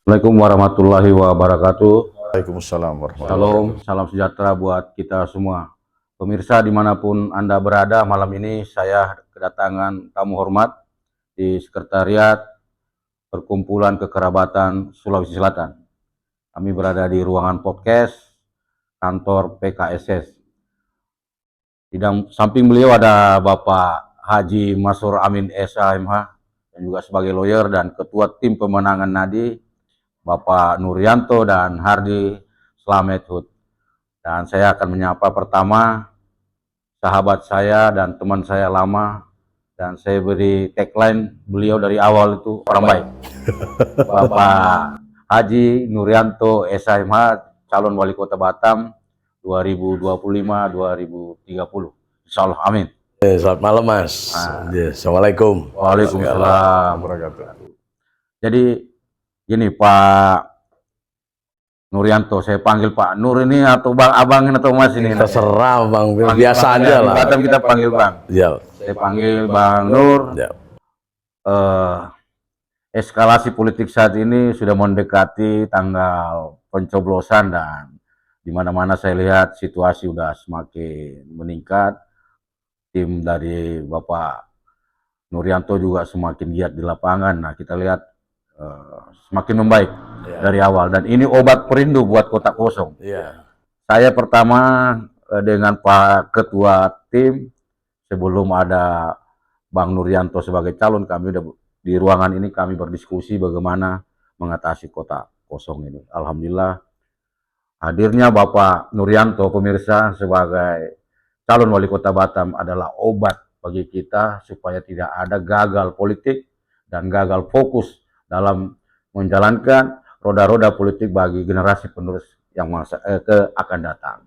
Assalamualaikum warahmatullahi wabarakatuh. Waalaikumsalam warahmatullahi Shalom, wabarakatuh. salam sejahtera buat kita semua. Pemirsa dimanapun Anda berada, malam ini saya kedatangan tamu hormat di Sekretariat Perkumpulan Kekerabatan Sulawesi Selatan. Kami berada di ruangan podcast kantor PKSS. Di samping beliau ada Bapak Haji Masur Amin SHMH yang juga sebagai lawyer dan Ketua Tim Pemenangan Nadi, Bapak Nurianto dan Hardi Slamet. Dan saya akan menyapa pertama sahabat saya dan teman saya lama, dan saya beri tagline beliau dari awal itu orang baik. Bapak Haji Nurianto SHMH, calon wali kota Batam 2025-2030. Insya Allah, amin. Selamat malam Mas. Assalamualaikum. Waalaikumsalam. Jadi gini Pak Nurianto, saya panggil Pak Nur ini atau Bang Abang atau Mas ini? Terserah Bang, biasa aja lah. Batam kita panggil Bang. Ya. Saya panggil Bang Nur. Ya. Eskalasi politik saat ini sudah mendekati tanggal pencoblosan dan di mana-mana saya lihat situasi sudah semakin meningkat. Tim dari Bapak Nurianto juga semakin giat di lapangan. Nah, kita lihat semakin membaik dari awal, dan ini obat perindu buat kota kosong. Saya pertama dengan Pak Ketua Tim, sebelum ada Bang Nurianto sebagai calon, kami udah di ruangan ini kami berdiskusi bagaimana mengatasi kota kosong ini. Alhamdulillah hadirnya Bapak Nurianto, pemirsa, sebagai calon wali kota Batam adalah obat bagi kita supaya tidak ada gagal politik dan gagal fokus dalam menjalankan roda-roda politik bagi generasi penerus yang akan datang.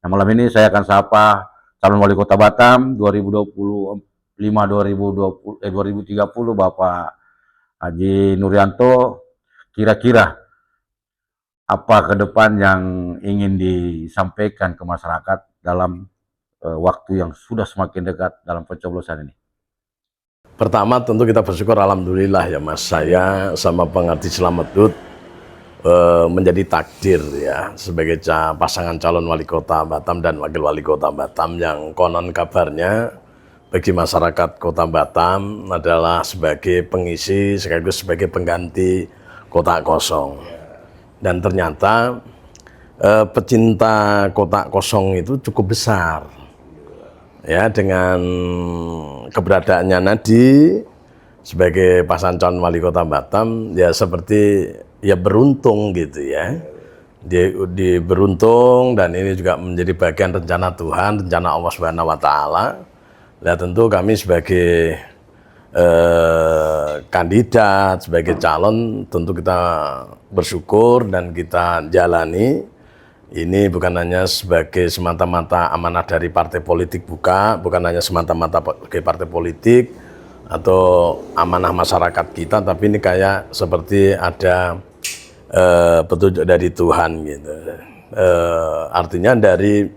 Nah, malam ini saya akan sapa calon wali kota Batam 2025-2030 Bapak Haji Nurianto. Kira-kira apa ke depan yang ingin disampaikan ke masyarakat dalam waktu yang sudah semakin dekat dalam pencoblosan ini? Pertama tentu kita bersyukur alhamdulillah ya Mas, saya sama Pengarti Slamet menjadi takdir ya sebagai pasangan calon wali kota Batam dan wakil wali kota Batam, yang konon kabarnya bagi masyarakat kota Batam adalah sebagai pengisi sekaligus sebagai pengganti kota kosong. Dan ternyata pecinta kota kosong itu cukup besar ya, dengan keberadaannya Nadi sebagai pasangan calon wali kota Batam, ya seperti ya beruntung gitu ya. Dia beruntung, dan ini juga menjadi bagian rencana Tuhan, rencana Allah Subhanahu wa taala. Nah, tentu kami sebagai kandidat, sebagai calon, tentu kita bersyukur dan kita jalani. Ini bukan hanya sebagai semata-mata amanah dari partai politik, bukan hanya semata-mata sebagai partai politik atau amanah masyarakat kita, tapi ini kayak seperti ada petunjuk dari Tuhan gitu. Artinya dari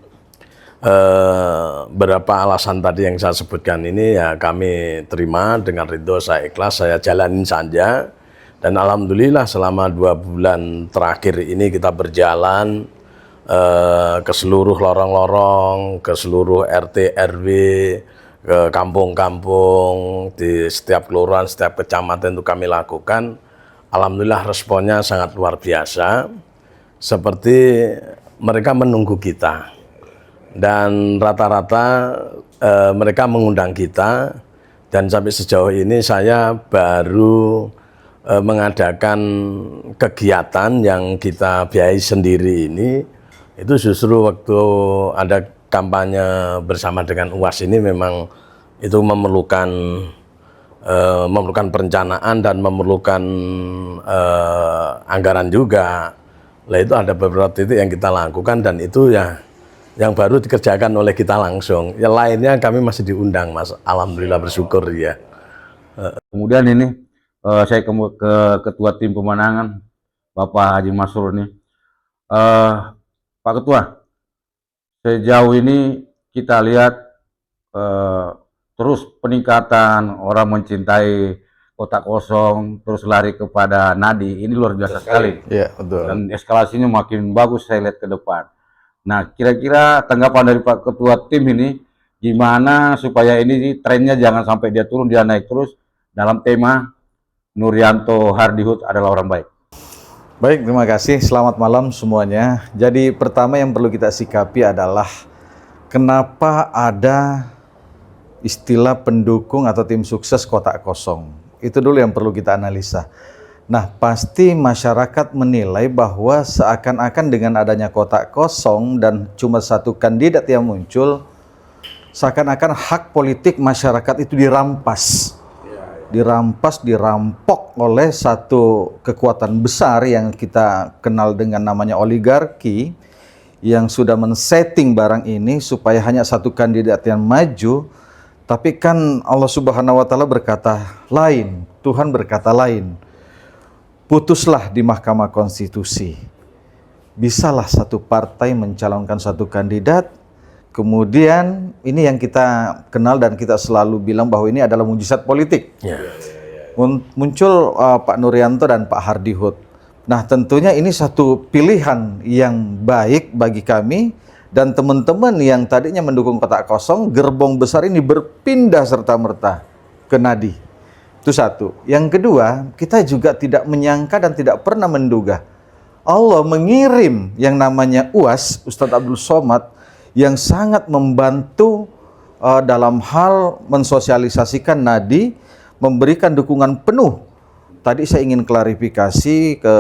berapa alasan tadi yang saya sebutkan ini ya kami terima dengan ridho, saya ikhlas, saya jalanin saja. Dan alhamdulillah selama 2 bulan terakhir ini kita berjalan ke seluruh lorong-lorong, ke seluruh RT RW, ke kampung-kampung, di setiap kelurahan, setiap kecamatan itu kami lakukan. Alhamdulillah responnya sangat luar biasa, seperti mereka menunggu kita. Dan rata-rata mereka mengundang kita, dan sampai sejauh ini saya baru mengadakan kegiatan yang kita biayai sendiri ini, itu justru waktu ada kampanye bersama dengan UAS ini memang itu memerlukan perencanaan dan memerlukan anggaran juga. Nah, itu ada beberapa titik yang kita lakukan, dan itu ya yang baru dikerjakan oleh kita langsung. Yang lainnya kami masih diundang, Mas. Alhamdulillah bersyukur ya. Kemudian ini saya ke Ketua Tim Pemenangan Bapak Haji Masur ini. Pak Ketua, sejauh ini kita lihat terus peningkatan orang mencintai kotak kosong, terus lari kepada nadi, ini luar biasa sekali. Iya, betul. Dan eskalasinya makin bagus saya lihat ke depan. Nah, kira-kira tanggapan dari Pak Ketua tim ini, gimana supaya ini trennya jangan sampai dia turun, dia naik terus dalam tema Nurianto Hardihut adalah orang baik. Baik, terima kasih. Selamat malam semuanya. Jadi pertama yang perlu kita sikapi adalah kenapa ada istilah pendukung atau tim sukses kotak kosong. Itu dulu yang perlu kita analisa. Nah, pasti masyarakat menilai bahwa seakan-akan dengan adanya kotak kosong dan cuma satu kandidat yang muncul, seakan-akan hak politik masyarakat itu dirampas. Dirampok oleh satu kekuatan besar yang kita kenal dengan namanya oligarki, yang sudah men-setting barang ini supaya hanya satu kandidat yang maju. Tapi kan Allah Subhanahu wa Ta'ala berkata lain, Tuhan berkata lain. Putuslah di Mahkamah Konstitusi, bisalah satu partai mencalonkan satu kandidat. Kemudian ini yang kita kenal dan kita selalu bilang bahwa ini adalah mujizat politik. Muncul Pak Nurianto dan Pak Hardihut. Nah, tentunya ini satu pilihan yang baik bagi kami dan teman-teman yang tadinya mendukung kotak kosong, gerbong besar ini berpindah serta-merta ke nadi. Itu satu. Yang kedua, kita juga tidak menyangka dan tidak pernah menduga Allah mengirim yang namanya UAS, Ustadz Abdul Somad, yang sangat membantu dalam hal mensosialisasikan nadi, memberikan dukungan penuh. Tadi saya ingin klarifikasi ke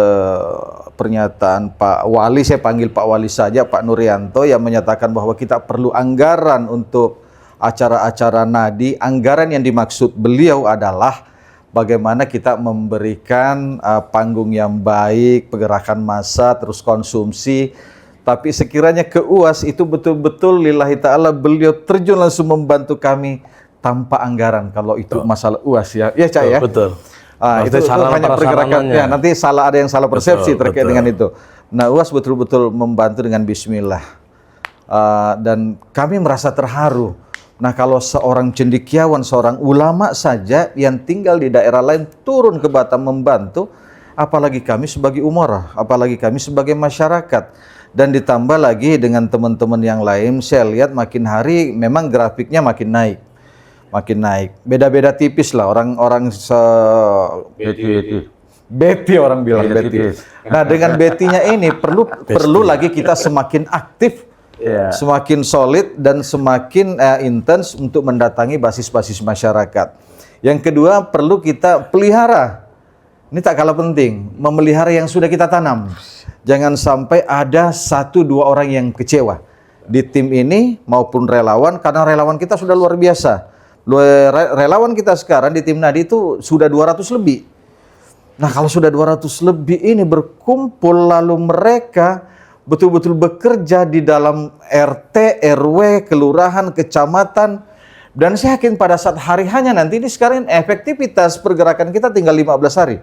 pernyataan Pak Wali, saya panggil Pak Wali saja, Pak Nurianto, yang menyatakan bahwa kita perlu anggaran untuk acara-acara nadi. Anggaran yang dimaksud beliau adalah bagaimana kita memberikan panggung yang baik, pergerakan massa, terus konsumsi. Tapi sekiranya ke UAS itu betul-betul lillahi ta'ala beliau terjun langsung membantu kami tanpa anggaran. Kalau itu masalah UAS ya. Iya Cak ya? Betul. Itu hanya pergerakan. Ya, nanti ada yang salah persepsi terkait dengan itu. Nah, UAS betul-betul membantu dengan bismillah. Dan kami merasa terharu. Nah, kalau seorang cendekiawan, seorang ulama saja yang tinggal di daerah lain turun ke Batam membantu, apalagi kami sebagai umarah, apalagi kami sebagai masyarakat. Dan ditambah lagi dengan teman-teman yang lain, saya lihat makin hari memang grafiknya makin naik. Beda-beda tipis lah orang-orang Betty orang bilang Betty. Nah, dengan Betty-nya ini perlu lagi kita semakin aktif, semakin solid dan semakin intens untuk mendatangi basis-basis masyarakat. Yang kedua, perlu kita pelihara. Ini tak kalah penting, memelihara yang sudah kita tanam. Jangan sampai ada 1-2 orang yang kecewa di tim ini maupun relawan, karena relawan kita sudah luar biasa. Relawan kita sekarang di tim nadi itu sudah 200 lebih. Nah, kalau sudah 200 lebih ini berkumpul lalu mereka betul-betul bekerja di dalam RT, RW, kelurahan, kecamatan, dan saya yakin pada saat hari hanya nanti ini sekarang efektivitas pergerakan kita tinggal 15 hari.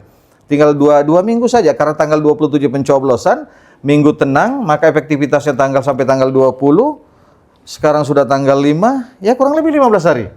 Tinggal 2 minggu saja, karena tanggal 27 pencoblosan, minggu tenang, maka efektivitasnya sampai tanggal 20, sekarang sudah tanggal 5, ya kurang lebih 15 hari.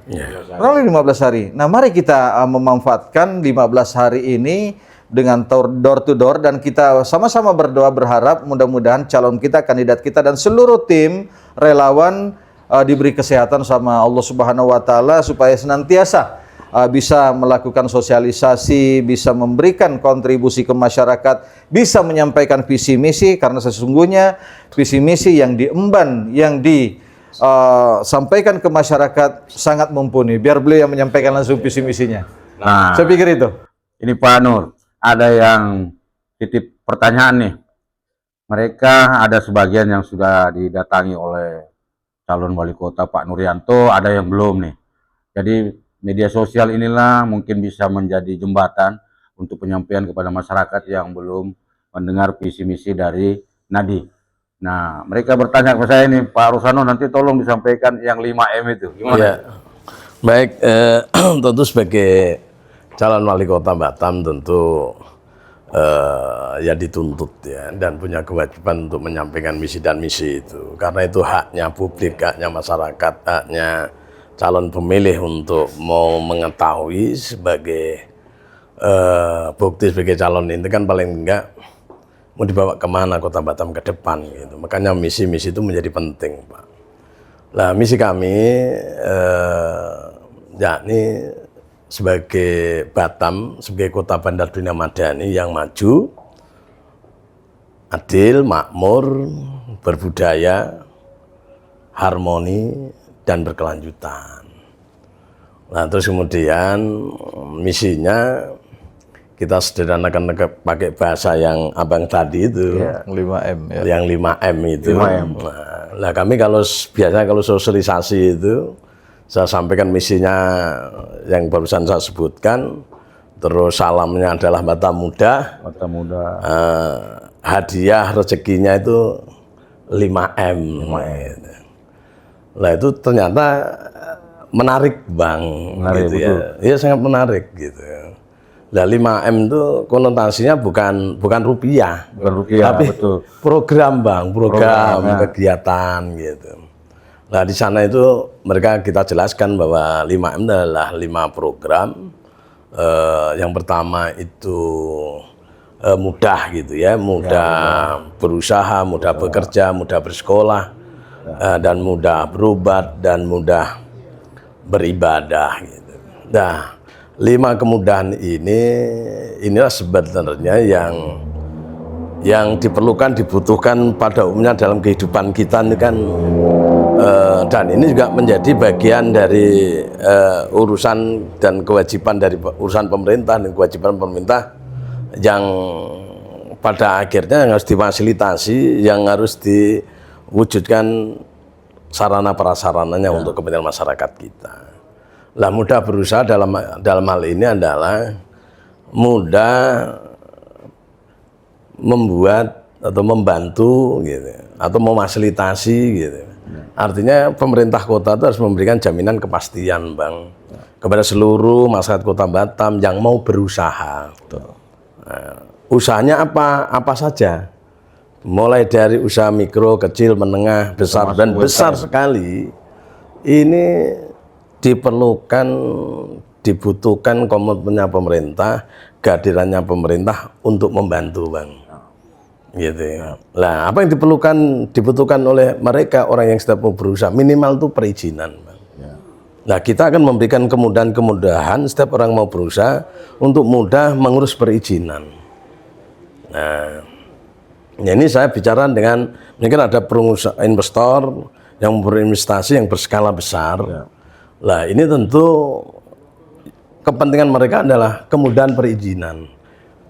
Kurang lebih 15 hari. Nah, mari kita memanfaatkan 15 hari ini dengan door to door, dan kita sama-sama berdoa berharap mudah-mudahan calon kita, kandidat kita, dan seluruh tim relawan diberi kesehatan sama Allah Subhanahu wa Ta'ala supaya senantiasa bisa melakukan sosialisasi, bisa memberikan kontribusi ke masyarakat, bisa menyampaikan visi misi, karena sesungguhnya visi misi yang diemban, yang disampaikan ke masyarakat sangat mumpuni. Biar beliau yang menyampaikan langsung visi misinya. Nah, saya pikir itu. Ini Pak Nur, ada yang titip pertanyaan nih. Mereka ada sebagian yang sudah didatangi oleh calon wali kota Pak Nurianto, ada yang belum nih. Jadi media sosial inilah mungkin bisa menjadi jembatan untuk penyampaian kepada masyarakat yang belum mendengar visi misi dari Nadi. Nah, mereka bertanya ke saya ini, Pak Rusano, nanti tolong disampaikan yang 5M itu. Gimana? Ya. Baik, tentu sebagai calon wali kota Batam tentu ya dituntut ya, dan punya kewajiban untuk menyampaikan misi dan misi itu. Karena itu haknya publik, haknya masyarakat, haknya calon pemilih untuk mau mengetahui sebagai bukti sebagai calon itu kan paling enggak mau dibawa kemana Kota Batam ke depan gitu. Makanya misi-misi itu menjadi penting, Pak. Nah, misi kami yakni sebagai Batam, sebagai kota bandar dunia madani yang maju, adil, makmur, berbudaya, harmoni, dan berkelanjutan. Nah, terus kemudian misinya kita sederhanakan pakai bahasa yang abang tadi itu, 5M ya. yang 5M itu. 5M. Nah, kami biasanya kalau sosialisasi itu, saya sampaikan misinya yang barusan saya sebutkan, terus salamnya adalah mata muda, Mata muda. hadiah rezekinya itu 5M. Nah, itu ternyata menarik, Bang. Menarik, gitu ya. Iya, sangat menarik gitu. Nah, 5M itu konotasinya bukan rupiah. Bukan rupiah, Tapi betul. program, Bang, program Program, ya. kegiatan gitu. Nah, di sana itu kita jelaskan bahwa 5M adalah 5 program. Yang pertama itu mudah gitu ya, mudah berusaha, mudah bekerja, mudah bersekolah, dan mudah berobat, dan mudah beribadah gitu. Nah, 5 kemudahan inilah sebenarnya yang dibutuhkan pada umumnya dalam kehidupan kita ini kan, dan ini juga menjadi bagian dari urusan dan kewajiban dari urusan pemerintah dan kewajiban pemerintah yang pada akhirnya yang harus difasilitasi, yang harus diwujudkan sarana prasarananya untuk kepentingan masyarakat kita. Lah, mudah berusaha dalam hal ini adalah mudah membuat atau membantu gitu, atau memfasilitasi gitu. Artinya pemerintah kota itu harus memberikan jaminan kepastian, Bang, kepada seluruh masyarakat Kota Batam yang mau berusaha. Nah, usahanya apa saja, mulai dari usaha mikro, kecil, menengah, besar, dan besar sekali. Ini dibutuhkan komitmennya pemerintah, kehadirannya pemerintah untuk membantu, Bang. Gitu ya. Nah, apa yang dibutuhkan oleh mereka orang yang sedang mau berusaha, minimal itu perizinan, Bang. Nah, kita akan memberikan kemudahan setiap orang mau berusaha untuk mudah mengurus perizinan. Nah, ini saya bicara dengan mungkin ada pengusaha investor yang berinvestasi yang berskala besar. Nah, ini tentu kepentingan mereka adalah kemudahan perizinan,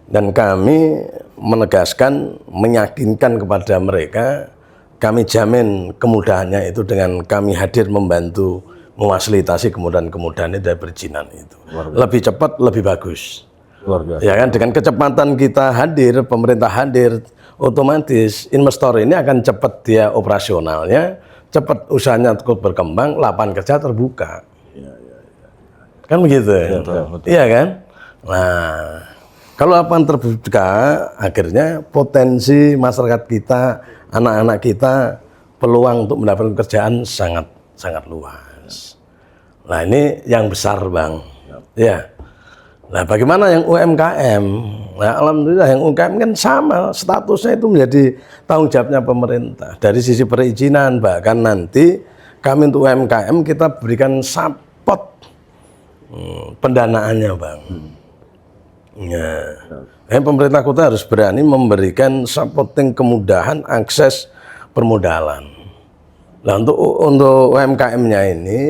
dan kami menegaskan, meyakinkan kepada mereka, kami jamin kemudahannya itu dengan kami hadir membantu memfasilitasi kemudahan-kemudahan dari perizinan itu. Lebih cepat, lebih bagus. Luar biasa. Ya kan, dengan kecepatan kita hadir, pemerintah hadir, otomatis investor ini akan cepat dia operasionalnya, cepat usahanya cukup berkembang, lapangan kerja terbuka. Kan begitu ya? Iya kan? Nah, kalau lapangan terbuka, akhirnya potensi masyarakat kita, anak-anak kita, peluang untuk mendapatkan pekerjaan sangat luas. Nah, ini yang besar, Bang. Ya. Nah, bagaimana yang UMKM? Nah, alhamdulillah yang UMKM kan sama, statusnya itu menjadi tanggung jawabnya pemerintah. Dari sisi perizinan, bahkan nanti kami untuk UMKM kita berikan support pendanaannya, Bang. Ya. Pemerintah kota harus berani memberikan supporting kemudahan akses permodalan. Nah, untuk UMKM-nya ini,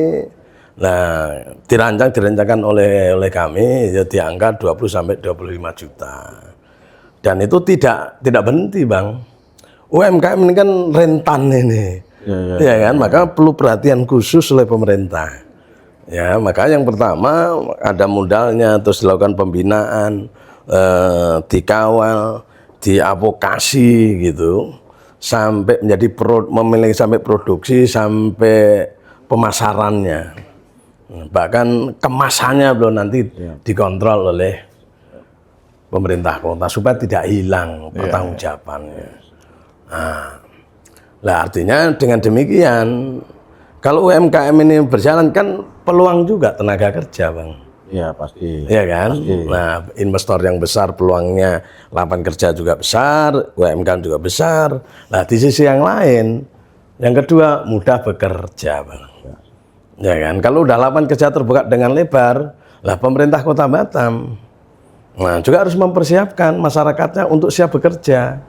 nah, dirancangkan oleh kami ya di angka 20 sampai 25 juta. Dan itu tidak berhenti, Bang. UMKM ini kan rentan ini. Ya kan? Maka perlu perhatian khusus oleh pemerintah. Ya, maka yang pertama ada modalnya, terus dilakukan pembinaan, dikawal, diadvokasi gitu, sampai menjadi memiliki sampai produksi, sampai pemasarannya. Bahkan kemasannya belum nanti dikontrol oleh pemerintah kota supaya tidak hilang pertanggungjawabannya. Nah, artinya dengan demikian, kalau UMKM ini berjalan kan peluang juga tenaga kerja, Bang. Iya pasti. ya kan? Pasti. Nah, investor yang besar peluangnya lapangan kerja juga besar, UMKM juga besar. Nah, di sisi yang lain, yang kedua mudah bekerja, Bang. Ya kan? Kalau udah lapangan kerja terbuka dengan lebar, lah pemerintah Kota Batam, nah juga harus mempersiapkan masyarakatnya untuk siap bekerja.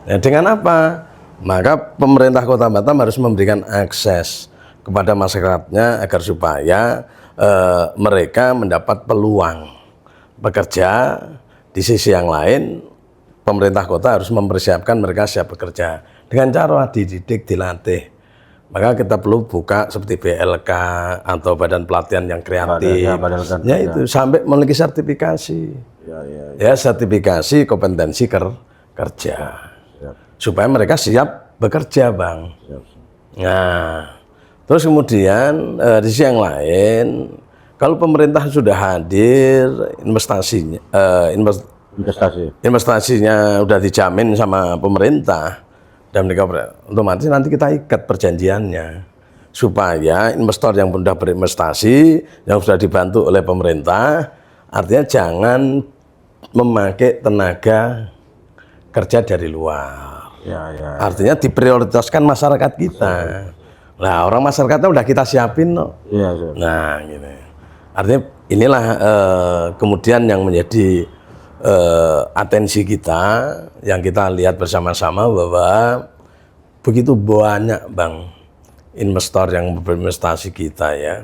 Ya, dengan apa? Maka pemerintah Kota Batam harus memberikan akses kepada masyarakatnya agar supaya mereka mendapat peluang bekerja. Di sisi yang lain, pemerintah kota harus mempersiapkan mereka siap bekerja dengan cara dididik, dilatih. Maka kita perlu buka seperti BLK atau Badan Pelatihan yang Kreatif, ya itu sampai memiliki sertifikasi, ya sertifikasi kompetensi kerja, supaya mereka siap bekerja, Bang. Nah, terus kemudian di sisi yang lain, kalau pemerintah sudah hadir, investasinya udah dijamin sama pemerintah, dan mereka otomatis nanti kita ikat perjanjiannya supaya investor yang sudah berinvestasi, yang sudah dibantu oleh pemerintah, artinya jangan memakai tenaga kerja dari luar. Artinya diprioritaskan masyarakat kita. Nah, orang masyarakatnya udah kita siapin, no. Nah, gitu. Artinya inilah kemudian yang menjadi atensi kita, yang kita lihat bersama-sama bahwa begitu banyak, Bang, investor yang berinvestasi kita ya.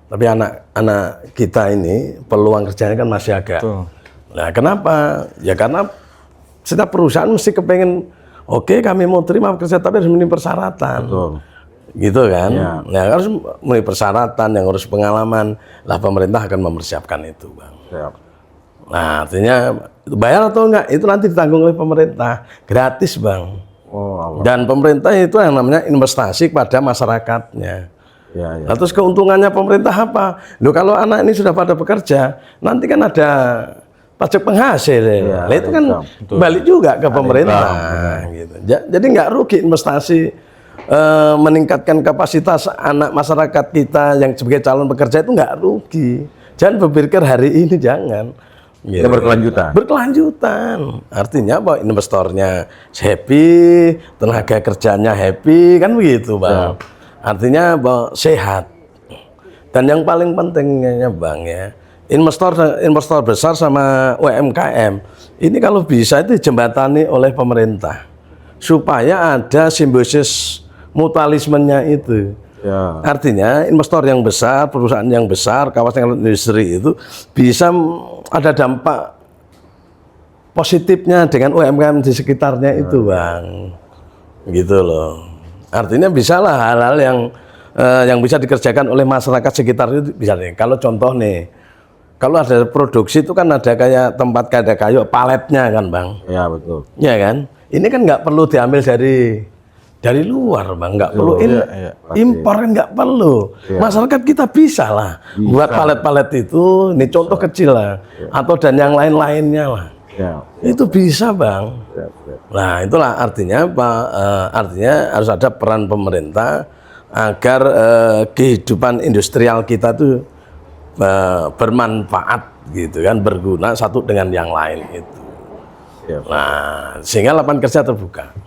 Tapi anak-anak kita ini peluang kerjanya kan masih agak. Nah, kenapa? Ya karena setiap perusahaan mesti kepengen, oke, kami mau terima kerja tapi harus memenuhi persyaratan. Gitu kan? Nah, harus memenuhi persyaratan, yang harus pengalaman. Lah pemerintah akan mempersiapkan itu, Bang. Nah, artinya bayar atau enggak itu nanti ditanggung oleh pemerintah, gratis, Bang. Dan pemerintah itu yang namanya investasi kepada masyarakatnya. Nah, terus keuntungannya pemerintah apa? Loh, kalau anak ini sudah pada bekerja, nanti kan ada pajak penghasil. Nah, itu kan balik juga ke pemerintah. Gitu. Jadi nggak rugi investasi, meningkatkan kapasitas anak masyarakat kita yang sebagai calon pekerja itu nggak rugi. Jangan berpikir hari ini, jangan. Gitu. Berkelanjutan. Artinya bahwa investornya happy, tenaga kerjanya happy, kan begitu, Bang. Artinya bahwa sehat. Dan yang paling pentingnya, Bang, ya, investor besar sama UMKM ini kalau bisa itu dijembatani oleh pemerintah supaya ada simbiosis mutualismenya itu. Artinya investor yang besar, perusahaan yang besar, kawasan industri itu bisa ada dampak positifnya dengan UMKM di sekitarnya itu, Bang. Gitu loh. Artinya bisalah hal-hal yang bisa dikerjakan oleh masyarakat sekitar itu bisa nih. Kalau contoh nih, kalau ada produksi itu kan ada kayak tempat kayu paletnya kan, Bang. Ya, betul. Ya kan? Ini kan nggak perlu diambil dari luar, Bang, nggak perlu impor, nggak perlu. Masyarakat kita bisa lah buat palet-palet itu, ini contoh kecil lah, atau dan yang lain-lainnya lah. Itu bisa, Bang. Nah, itulah artinya Pak. Artinya harus ada peran pemerintah agar kehidupan industrial kita tuh bermanfaat, gitu kan, berguna satu dengan yang lain itu. Nah, sehingga lapangan kerja terbuka.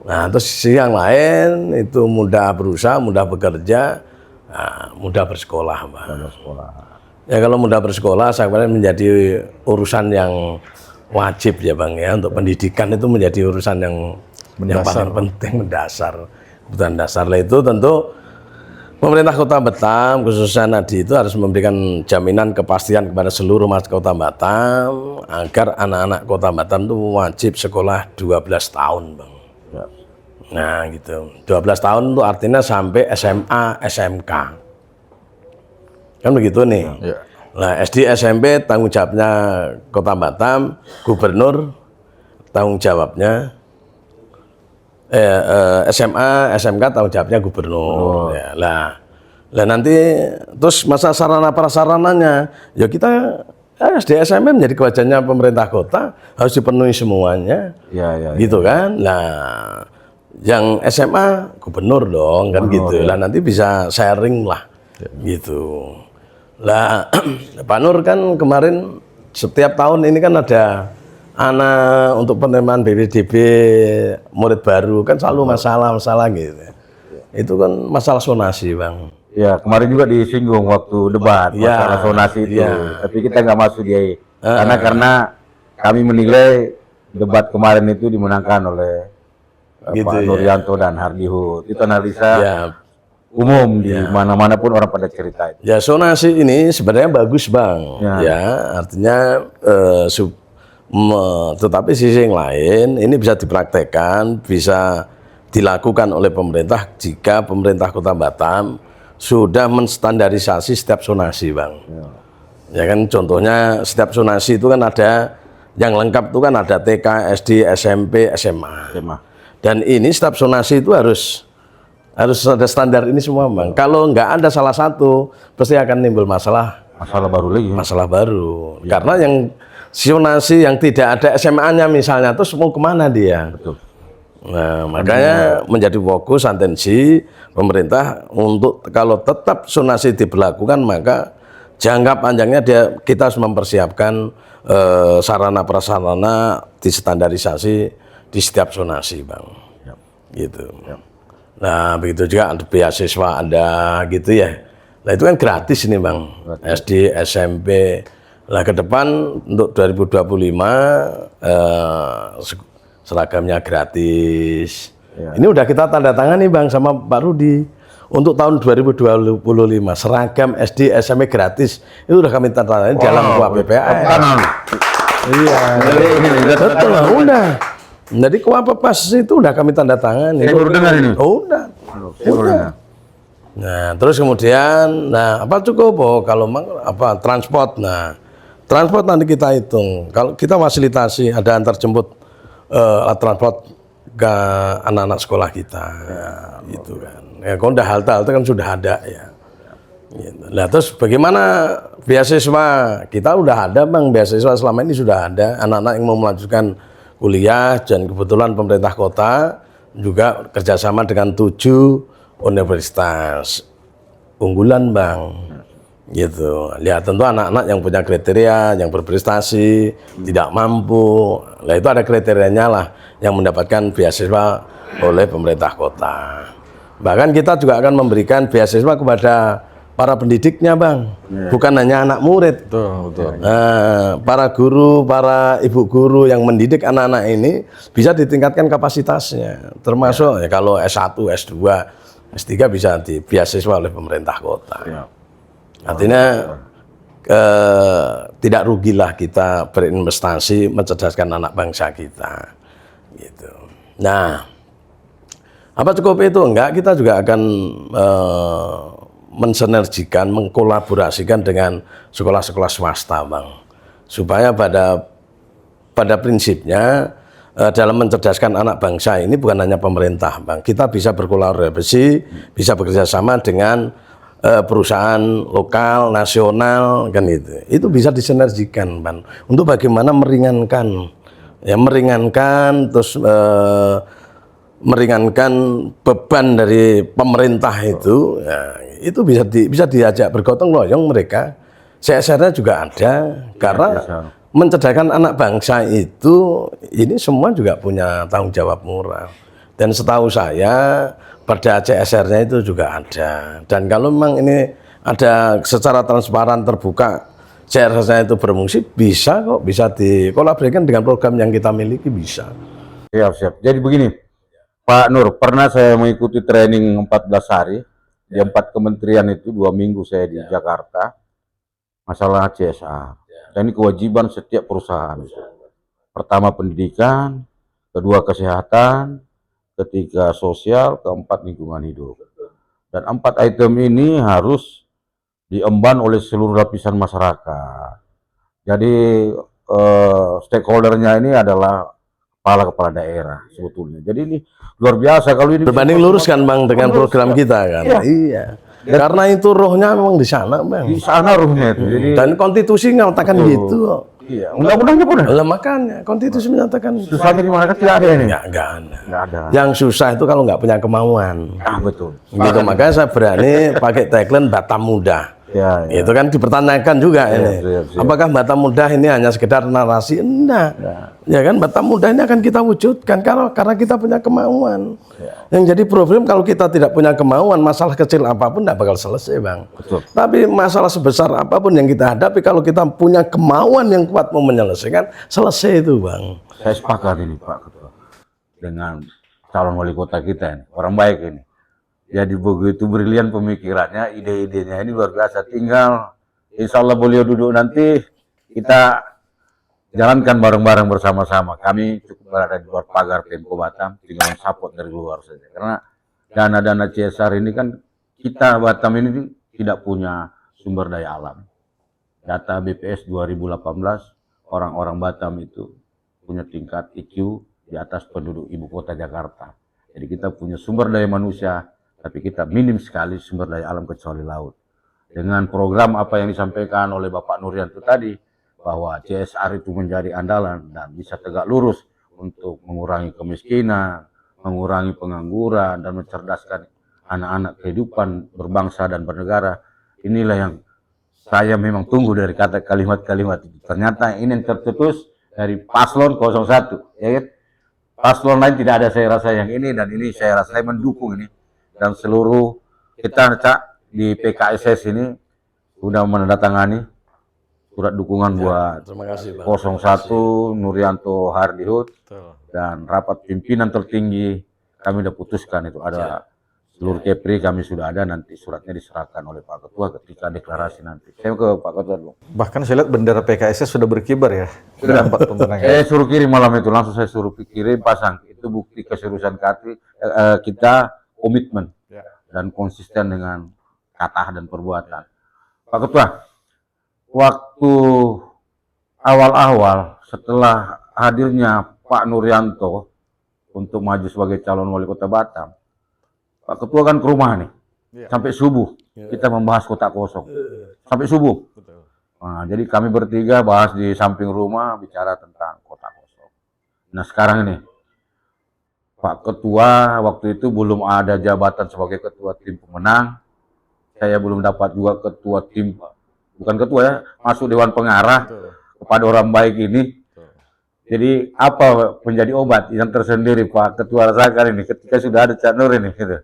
Nah, terus yang lain itu mudah berusaha, mudah bekerja, mudah bersekolah, Bang. Ya kalau mudah bersekolah, saya kira menjadi urusan yang wajib ya, Bang, ya. Untuk pendidikan itu menjadi urusan yang paling penting, mendasar, kebutuhan dasar. Lah itu tentu pemerintah Kota Batam, khususnya Nadi, itu harus memberikan jaminan kepastian kepada seluruh masyarakat Kota Batam agar anak-anak Kota Batam itu wajib sekolah 12 tahun, Bang. Nah, gitu. 12 tahun itu artinya sampai SMA, SMK. Kan begitu nih. Nah, SD, SMP tanggung jawabnya Kota Batam, gubernur tanggung jawabnya SMA, SMK tanggung jawabnya gubernur. Ya, lah nanti terus masa sarana prasarananya, ya kita SD, SMP menjadi kewajibannya pemerintah kota, harus dipenuhi semuanya. Gitu kan. Nah, yang SMA gubernur dong, kan gitu. Lah nanti bisa sharing lah. Gitu. Lah, Pak Nur kan kemarin setiap tahun ini kan ada anak untuk penerimaan BPDB murid baru kan selalu masalah-masalah gitu. Itu kan masalah sonasi, Bang. Ya, kemarin juga disinggung waktu debat Ya, masalah sonasi itu. ya. Tapi kita nggak masuk dia. Karena kami menilai debat kemarin itu dimenangkan oleh Gitu, Pak ya. Nuryanto dan Hardihut. Itu analisa Ya, umum di mana-mana pun orang pada cerita itu. ya sonasi ini sebenarnya bagus, Bang. Ya. Ya, artinya tetapi sisi yang lain ini bisa dipraktekkan, bisa dilakukan oleh pemerintah jika pemerintah Kota Batam sudah menstandarisasi setiap sonasi, Bang. Ya kan, contohnya setiap sonasi itu kan ada yang lengkap itu kan ada TK, SD, SMP, SMA. Tema. Dan ini setiap sonasi itu harus ada standar ini semua, Bang. Kalau nggak ada salah satu, pasti akan timbul masalah Masalah baru. Karena yang sonasi yang tidak ada SMA-nya misalnya, terus mau kemana dia? Betul. Nah, makanya menjadi fokus atensi pemerintah untuk kalau tetap sonasi diberlakukan, maka jangka panjangnya kita harus mempersiapkan sarana prasarana distandarisasi di setiap sonasi, Bang. Gitu. Nah, begitu juga ada beasiswa ada gitu ya. Nah, itu kan gratis ini, Bang. SD, SMP. Nah, ke depan untuk 2025 seragamnya gratis. Ini udah kita tanda tangan nih, Bang, sama Pak Rudi. Untuk tahun 2025 seragam SD, SMP gratis. Itu udah kami tanda tangan dalam KUAPPAS. Iya. Betul lah, udah. Jadi KUAPPAS itu udah kami tanda tangan. Saya baru dengar ini. Udah. Nah, terus kemudian, apa cukup? Oh, kalau transport, transport nanti kita hitung. Kalau kita fasilitasi ada antar jemput alat transport ke anak-anak sekolah kita, gitu kan. Ya, kalau udah halte kan sudah ada ya. Gitu. Nah, terus bagaimana beasiswa? Kita udah ada, Bang, beasiswa selama ini sudah ada. Anak-anak yang mau melanjutkan kuliah dan kebetulan pemerintah kota juga kerjasama dengan 7 universitas unggulan, Bang, gitu. Lihat tentu anak-anak yang punya kriteria, yang berprestasi, tidak mampu, nah itu ada kriterianya lah yang mendapatkan beasiswa oleh pemerintah kota. Bahkan kita juga akan memberikan beasiswa kepada para pendidiknya, Bang, bukan hanya anak murid. Betul. Nah, para guru, para ibu guru yang mendidik anak-anak ini bisa ditingkatkan kapasitasnya, termasuk ya kalau S1, S2, S3 bisa beasiswa oleh pemerintah kota. Artinya tidak rugilah kita berinvestasi mencerdaskan anak bangsa kita. Gitu. Nah, apa cukup itu? Enggak, kita juga akan mensinergikan, mengkolaborasikan dengan sekolah-sekolah swasta, Bang, supaya pada prinsipnya dalam mencerdaskan anak bangsa ini bukan hanya pemerintah, Bang, kita bisa berkolaborasi, bisa bekerja sama dengan perusahaan lokal, nasional, kan itu bisa disinergikan, Bang, untuk bagaimana meringankan terus meringankan beban dari pemerintah itu, ya, itu bisa diajak bergotong royong mereka. CSR-nya juga ada, karena mencerdaskan anak bangsa itu ini semua juga punya tanggung jawab moral. Dan setahu saya pada CSR-nya itu juga ada. Dan kalau memang ini ada secara transparan terbuka CSR-nya itu berfungsi, bisa dikolaborasikan dengan program yang kita miliki, bisa. Siap. Jadi begini, Pak Nur, pernah saya mengikuti training 14 hari di 4 kementerian itu, 2 minggu saya di Jakarta, masalah CSR. Dan ini kewajiban setiap perusahaan. Pertama pendidikan, kedua kesehatan, ketiga sosial, keempat lingkungan hidup. Dan 4 item ini harus diemban oleh seluruh lapisan masyarakat. Jadi stakeholdernya ini adalah kepala daerah sebetulnya. Jadi ini luar biasa kalau ini berbanding lurus kan, Bang, dengan program kita kan. Iya. Karena itu rohnya memang di sana, Bang. Di sana rohnya itu. Jadi, dan konstitusi menyatakan gitu. Iya, undang-undangnya pun. Lah makanya konstitusi menyatakan Susahnya di mana tidak ada ini. Nggak ada. Yang susah itu kalau nggak punya kemauan. Betul. Gitu, makanya saya berani pakai tagline Batam Muda. Ya, ya. Itu kan dipertanyakan juga ini. siap. Apakah Batam Muda ini hanya sekedar narasi? Enggak. Ya kan, Batam Muda ini akan kita wujudkan karena kita punya kemauan. Yang jadi problem kalau kita tidak punya kemauan, masalah kecil apapun tidak bakal selesai, Bang. Betul. Tapi masalah sebesar apapun yang kita hadapi, kalau kita punya kemauan yang kuat mau menyelesaikan, selesai itu, Bang. Saya sepakat ini Pak Ketua dengan calon wali kota kita ini, orang baik ini. Jadi begitu brilian pemikirannya, ide-idenya ini luar biasa. Tinggal insya Allah beliau duduk nanti, kita jalankan bareng-bareng bersama-sama. Kami cukup berada di luar pagar Pemko Batam, tinggal support dari luar saja. Karena dana-dana CSR ini kan, kita Batam ini tidak punya sumber daya alam. Data BPS 2018, orang-orang Batam itu punya tingkat IQ di atas penduduk ibu kota Jakarta. Jadi kita punya sumber daya manusia, tapi kita minim sekali sumber daya alam kecuali laut. Dengan program apa yang disampaikan oleh Bapak Nuryanto tadi, bahwa CSR itu menjadi andalan dan bisa tegak lurus untuk mengurangi kemiskinan, mengurangi pengangguran, dan mencerdaskan anak-anak kehidupan berbangsa dan bernegara. Inilah yang saya memang tunggu dari kata kalimat-kalimat itu. Ternyata ini yang tercetus dari paslon 01, ya kan? Paslon lain tidak ada saya rasa yang ini, dan ini saya rasa saya mendukung ini. Dan seluruh kita Cak di PKSS ini sudah menandatangani surat dukungan buat Terima kasih, Bang. 01 Nuryanto Hardihut, dan rapat pimpinan tertinggi kami sudah putuskan itu ada seluruh Kepri kami sudah ada, nanti suratnya diserahkan oleh Pak Ketua ketika deklarasi nanti. Saya ke Pak Ketua dulu. Bahkan saya lihat bendera PKS sudah berkibar ya. Sudah 4 pemenang. Saya suruh kirim malam itu, langsung saya suruh kirim pasang. Itu bukti keseriusan kita komitmen dan konsisten dengan kata dan perbuatan. Pak Ketua, waktu awal-awal setelah hadirnya Pak Nuryanto untuk maju sebagai calon wali kota Batam, Pak Ketua kan ke rumah nih, sampai subuh kita membahas kota kosong, sampai subuh. Nah, jadi kami bertiga bahas di samping rumah bicara tentang kota kosong. Nah sekarang ini Pak Ketua waktu itu belum ada jabatan sebagai ketua tim pemenang, saya belum dapat juga ketua tim, bukan ketua ya, masuk dewan pengarah kepada orang baik ini. Jadi apa menjadi obat yang tersendiri Pak Ketua rasakan ini ketika sudah ada Cak Nur ini gitu.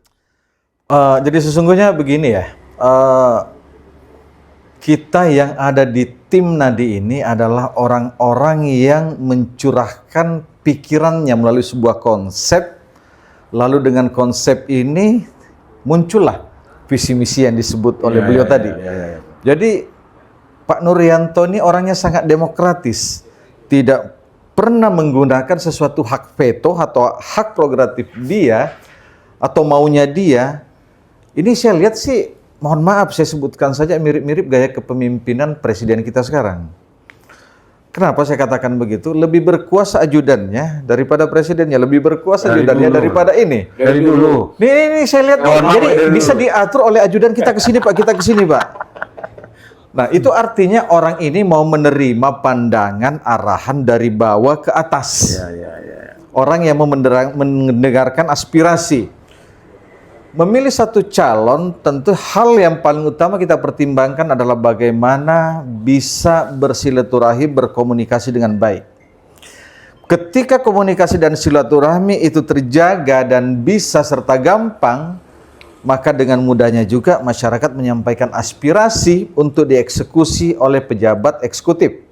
Jadi sesungguhnya begini ya, kita yang ada di tim Nadi ini adalah orang-orang yang mencurahkan pikirannya melalui sebuah konsep, lalu dengan konsep ini muncullah visi misi yang disebut oleh beliau tadi. Jadi Pak Nuryanto ini orangnya sangat demokratis, tidak pernah menggunakan sesuatu hak veto atau hak prerogatif dia atau maunya dia. Ini saya lihat sih, mohon maaf saya sebutkan saja mirip-mirip gaya kepemimpinan presiden kita sekarang. Kenapa saya katakan begitu? Lebih berkuasa ajudannya daripada presidennya, lebih berkuasa ajudannya daripada ini. Dari dulu. Nih saya lihat, jadi bisa diatur oleh ajudan kita ke sini Pak, kita ke sini Pak. Nah, itu artinya orang ini mau menerima pandangan arahan dari bawah ke atas. Orang yang mau mendengarkan aspirasi. Memilih satu calon, tentu hal yang paling utama kita pertimbangkan adalah bagaimana bisa bersilaturahmi, berkomunikasi dengan baik. Ketika komunikasi dan silaturahmi itu terjaga dan bisa serta gampang, maka dengan mudahnya juga masyarakat menyampaikan aspirasi untuk dieksekusi oleh pejabat eksekutif.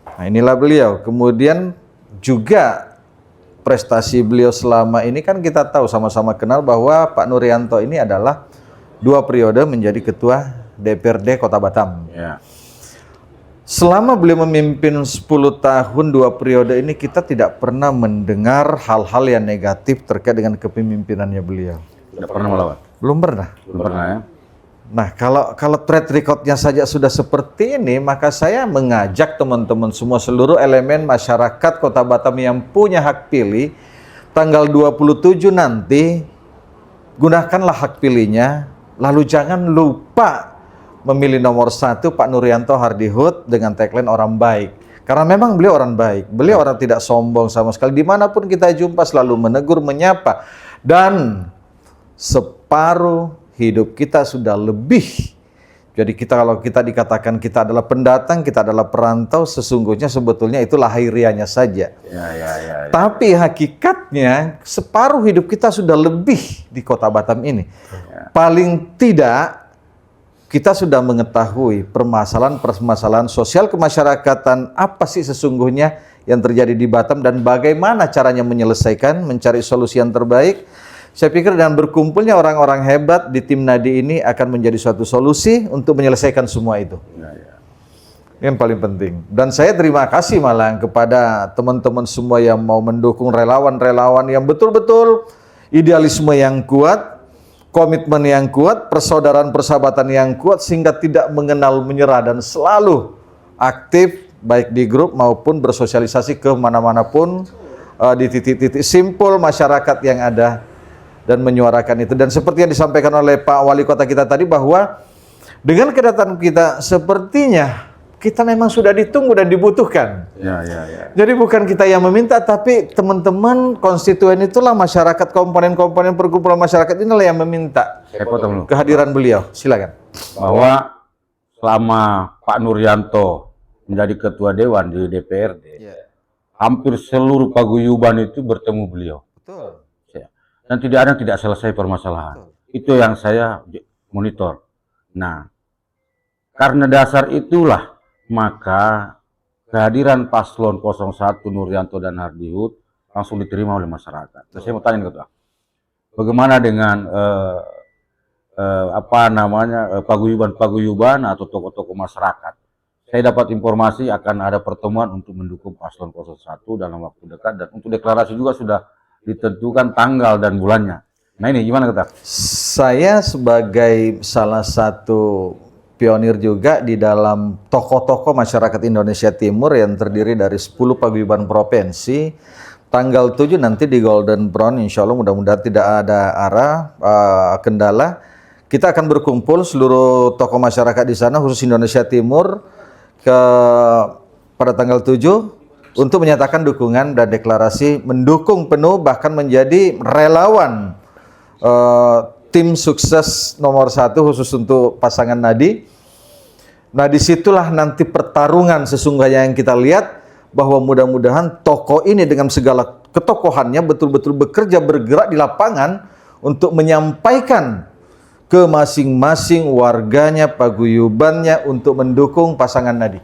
Nah, inilah beliau. Kemudian juga prestasi beliau selama ini kan kita tahu sama-sama kenal bahwa Pak Nuryanto ini adalah 2 periode menjadi ketua DPRD Kota Batam. Selama beliau memimpin 10 tahun 2 periode ini kita tidak pernah mendengar hal-hal yang negatif terkait dengan kepemimpinannya beliau. Tidak pernah melawan? Belum pernah. Belum pernah ya? Nah, kalau track record-nya saja sudah seperti ini, maka saya mengajak teman-teman semua, seluruh elemen masyarakat Kota Batam yang punya hak pilih, tanggal 27 nanti, gunakanlah hak pilihnya, lalu jangan lupa memilih nomor 1 Pak Nuryanto Hardihut dengan tagline orang baik. Karena memang beliau orang baik, beliau orang tidak sombong sama sekali, dimanapun kita jumpa selalu menegur, menyapa, dan separuh hidup kita sudah lebih Jadi kalau kita dikatakan kita adalah pendatang, kita adalah perantau, sesungguhnya sebetulnya itu lahiriahnya saja. Ya. Tapi hakikatnya separuh hidup kita sudah lebih di kota Batam ini. Paling tidak kita sudah mengetahui permasalahan sosial kemasyarakatan apa sih sesungguhnya yang terjadi di Batam dan bagaimana caranya menyelesaikan, mencari solusi yang terbaik. Saya pikir dengan berkumpulnya orang-orang hebat di tim Nadi ini akan menjadi suatu solusi untuk menyelesaikan semua itu. Yang paling penting. Dan saya terima kasih malah kepada teman-teman semua yang mau mendukung relawan-relawan yang betul-betul idealisme yang kuat, komitmen yang kuat, persaudaraan persahabatan yang kuat sehingga tidak mengenal menyerah dan selalu aktif baik di grup maupun bersosialisasi ke mana-mana pun di titik-titik simpul masyarakat yang ada dan menyuarakan itu. Dan seperti yang disampaikan oleh Pak Wali Kota kita tadi bahwa dengan kedatangan kita sepertinya kita memang sudah ditunggu dan dibutuhkan. Ya. Jadi bukan kita yang meminta, tapi teman-teman konstituen itulah masyarakat, komponen-komponen perkumpulan masyarakat inilah yang meminta Saya potong dulu. kehadiran beliau. Silakan. Bahwa selama Pak Nuryanto menjadi ketua dewan di DPRD, hampir seluruh paguyuban itu bertemu beliau. Betul. Dan tidak ada yang tidak selesai permasalahan. Itu yang saya monitor. Nah, karena dasar itulah maka kehadiran paslon 01 Nuryanto dan Hardihut langsung diterima oleh masyarakat. Terus saya mau tanya ketua, bagaimana dengan paguyuban atau tokoh-tokoh masyarakat? Saya dapat informasi akan ada pertemuan untuk mendukung paslon 01 dalam waktu dekat dan untuk deklarasi juga sudah ditentukan tanggal dan bulannya. Nah ini gimana ketua? Saya sebagai salah satu pionir juga di dalam tokoh-tokoh masyarakat Indonesia Timur yang terdiri dari 10 paguyuban provinsi. Tanggal 7 nanti di Golden Brown, insya Allah mudah-mudahan tidak ada kendala. Kita akan berkumpul seluruh tokoh masyarakat di sana, khusus Indonesia Timur, pada tanggal 7 untuk menyatakan dukungan dan deklarasi mendukung penuh bahkan menjadi relawan tim sukses nomor 1 khusus untuk pasangan Nadi. Nah disitulah nanti pertarungan sesungguhnya yang kita lihat bahwa mudah-mudahan tokoh ini dengan segala ketokohannya betul-betul bekerja bergerak di lapangan untuk menyampaikan ke masing-masing warganya, paguyubannya untuk mendukung pasangan Nadi.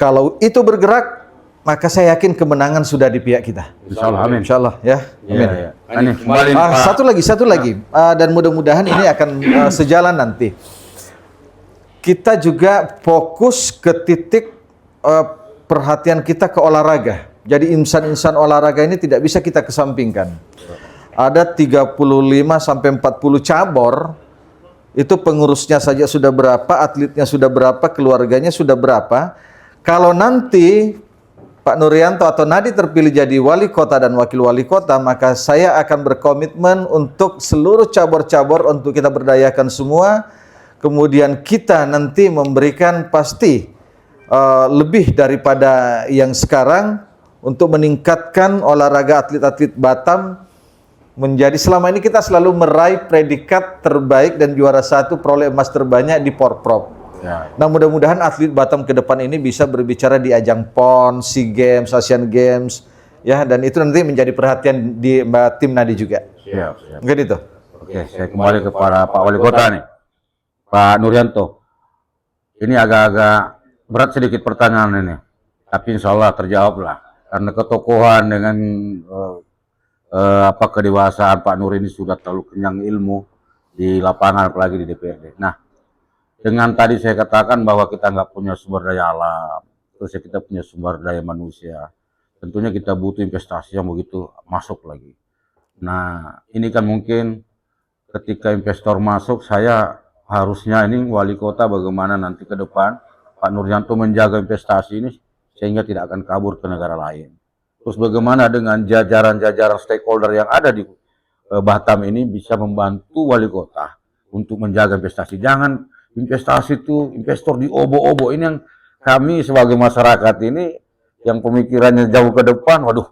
Kalau itu bergerak, maka saya yakin kemenangan sudah di pihak kita. Insya Allah, amin. Insya Allah ya. Amin. Ya. Ini kembali Satu lagi, dan mudah-mudahan ini akan sejalan nanti. Kita juga fokus ke titik perhatian kita ke olahraga. Jadi insan-insan olahraga ini tidak bisa kita kesampingkan. Ada 35 sampai 40 cabur. Itu pengurusnya saja sudah berapa, atletnya sudah berapa, keluarganya sudah berapa. Kalau nanti Pak Nuryanto atau Nadi terpilih jadi wali kota dan wakil wali kota, maka saya akan berkomitmen untuk seluruh cabur-cabur untuk kita berdayakan semua. Kemudian kita nanti memberikan pasti lebih daripada yang sekarang untuk meningkatkan olahraga atlet-atlet Batam menjadi, selama ini kita selalu meraih predikat terbaik dan juara 1 peroleh emas terbanyak di Porprov. Ya. Nah mudah-mudahan atlet Batam ke depan ini bisa berbicara di ajang PON, SEA Games, Asian Games, ya, dan itu nanti menjadi perhatian di tim Nadi juga. Siap. Mungkin itu. Oke, saya kembali kepada Pak Wali Kota nih, Pak Nuryanto. Ini agak-agak berat sedikit pertanyaan ini, tapi insya Allah terjawab lah. Karena ketokohan dengan kedewasaan Pak Nur ini sudah terlalu kenyang ilmu di lapangan, apalagi di DPRD. Nah, dengan tadi saya katakan bahwa kita nggak punya sumber daya alam, terus kita punya sumber daya manusia. Tentunya kita butuh investasi yang begitu masuk lagi. Nah, ini kan mungkin ketika investor masuk, saya harusnya ini wali kota bagaimana nanti ke depan Pak Nuryanto menjaga investasi ini sehingga tidak akan kabur ke negara lain. Terus bagaimana dengan jajaran-jajaran stakeholder yang ada di Batam ini bisa membantu wali kota untuk menjaga investasi. Jangan investasi itu investor diobo-obo. Ini yang kami sebagai masyarakat ini yang pemikirannya jauh ke depan, waduh,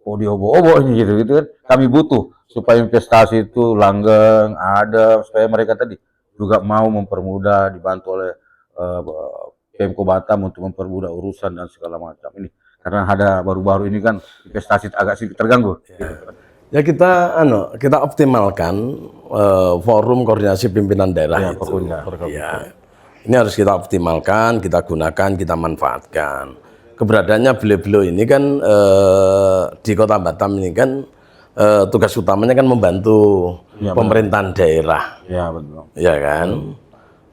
diobo-obo ini gitu kan. Kami butuh supaya investasi itu langgeng, ada, supaya mereka tadi juga mau mempermudah, dibantu oleh Pemko Batam untuk mempermudah urusan dan segala macam ini. Karena ada baru-baru ini kan investasi agak sedikit terganggu. Ya kita optimalkan forum koordinasi pimpinan daerah Ya, itu. Forkomda. Ya. Ini harus kita optimalkan, kita gunakan, kita manfaatkan. Keberadaannya beliau-beliau ini kan di Kota Batam ini kan tugas utamanya kan membantu Ya, pemerintahan daerah, Ya, betul. ya kan?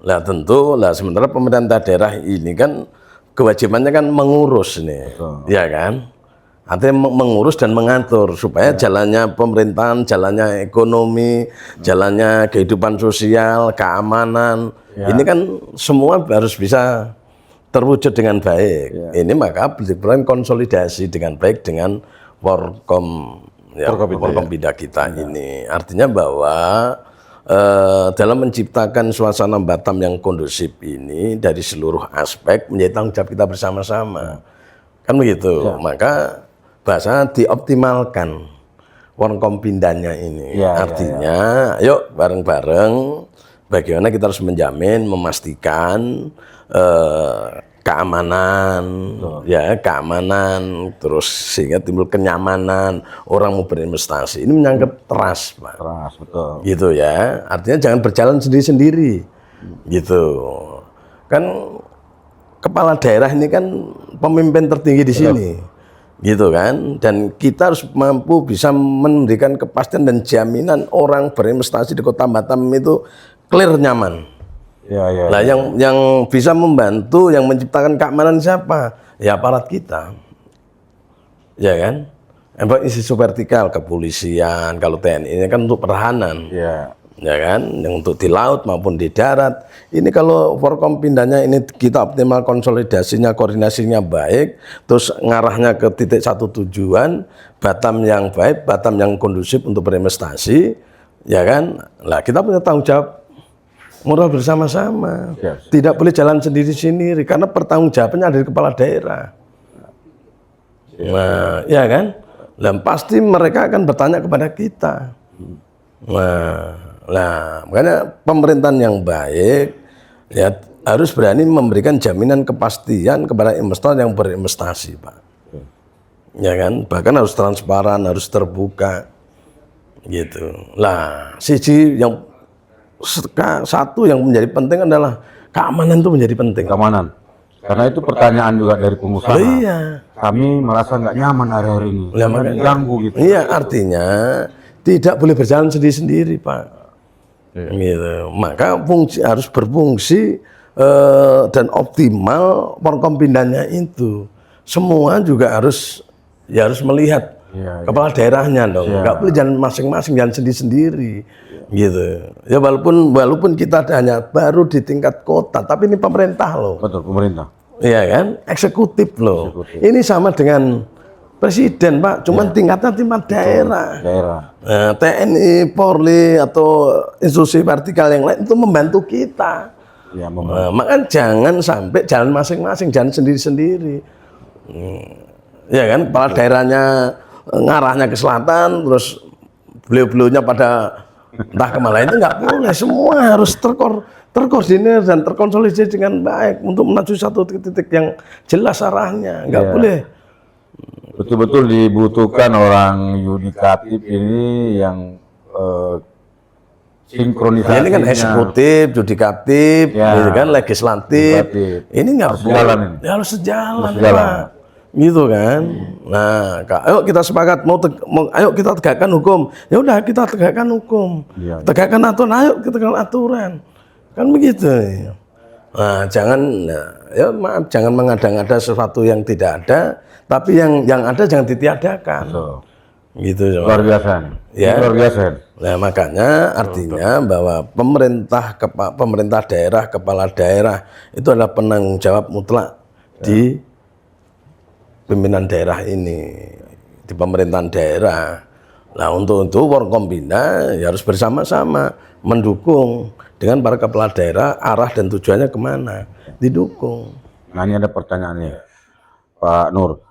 Lah tentu, lah sementara pemerintah daerah ini kan kewajibannya kan mengurus nih, ya kan? Artinya mengurus dan mengatur supaya jalannya pemerintahan, jalannya ekonomi, jalannya kehidupan sosial, keamanan, ini kan semua harus bisa terwujud dengan baik. Ini maka diperlukan konsolidasi dengan baik dengan Forkompinda kita ini. Artinya bahwa dalam menciptakan suasana Batam yang kondusif ini dari seluruh aspek menjadi tanggung jawab kita bersama-sama. Kan begitu. Maka bahasa dioptimalkan Forkompindanya ini. Artinya yuk bareng-bareng bagaimana kita harus menjamin, memastikan keamanan, keamanan, terus sehingga timbul kenyamanan orang mau berinvestasi. Ini menyangkut trust, Pak. Trust, betul. Gitu ya. Artinya jangan berjalan sendiri-sendiri. Gitu. Kan kepala daerah ini kan pemimpin tertinggi di sini. Gitu kan. Dan kita harus mampu bisa memberikan kepastian dan jaminan orang berinvestasi di Kota Batam itu clear, nyaman. Lah yang bisa membantu, yang menciptakan keamanan siapa? Ya aparat kita, ya kan? Institusi vertikal, kepolisian, kalau TNI ini kan untuk pertahanan, ya kan? Yang untuk di laut maupun di darat. Ini kalau Forkompindanya ini kita optimal konsolidasinya, koordinasinya baik, terus ngarahnya ke titik satu tujuan, Batam yang baik, Batam yang kondusif untuk berinvestasi, ya kan? Lah kita punya tanggung jawab moral bersama-sama, tidak boleh jalan sendiri-sendiri karena pertanggungjawabannya ada di kepala daerah. Nah, ya kan? Dan pasti mereka akan bertanya kepada kita. Nah, makanya pemerintahan yang baik ya harus berani memberikan jaminan kepastian kepada investor yang berinvestasi, Pak. Ya kan? Bahkan harus transparan, harus terbuka, gitu. Lah, siji yang satu yang menjadi penting adalah keamanan itu menjadi penting. Keamanan. Karena itu pertanyaan juga dari pengusaha. Iya. Kami merasa nggak nyaman hari-hari ini. Ganggu gitu. Iya, artinya tidak boleh berjalan sendiri-sendiri, Pak. Gitu. Maka harus berfungsi dan optimal Forkompindanya itu. Semua juga harus melihat kepala daerahnya dong. Nggak boleh jalan masing-masing, jalan sendiri-sendiri. Gitu. Ya walaupun kita hanya baru di tingkat kota, tapi ini pemerintah loh. Betul, pemerintah. Iya kan? Eksekutif loh. Ini sama dengan presiden, Pak, cuman tingkatnya tingkat daerah. Nah, TNI, Polri atau institusi vertikal yang lain itu membantu kita. Maka jangan sampai jalan masing-masing, jangan sendiri-sendiri. Ya kan? Kepala daerahnya ngarahnya ke selatan, terus beliau-beliaunya pada entah kemana, itu nggak boleh. Semua harus terkoordinir dan terkonsolidasi dengan baik untuk menuju satu titik yang jelas arahnya. Nggak boleh. Betul-betul dibutuhkan orang yudikatif ini yang sinkronisasi. Ini kan eksekutif, yudikatif, kan legislatif. Ini nggak boleh. Harus sejalan, Pak. Gitu kan. Nah, ayo kita sepakat ayo kita tegakkan hukum. Ya udah kita tegakkan hukum. Tegakkan aturan, ayo kita tegakkan aturan. Kan begitu. Nah, jangan mengada-ngada sesuatu yang tidak ada, tapi yang ada jangan ditiadakan. Gitu. Luar biasa. Ya. Luar biasa. Nah, makanya artinya bahwa pemerintah daerah, kepala daerah itu adalah penanggung jawab mutlak di pimpinan daerah ini, di pemerintahan daerah. Nah, untuk itu Forkompinda ya harus bersama-sama mendukung dengan para kepala daerah, arah dan tujuannya kemana, didukung. Nah, ini ada pertanyaannya, Pak Nur.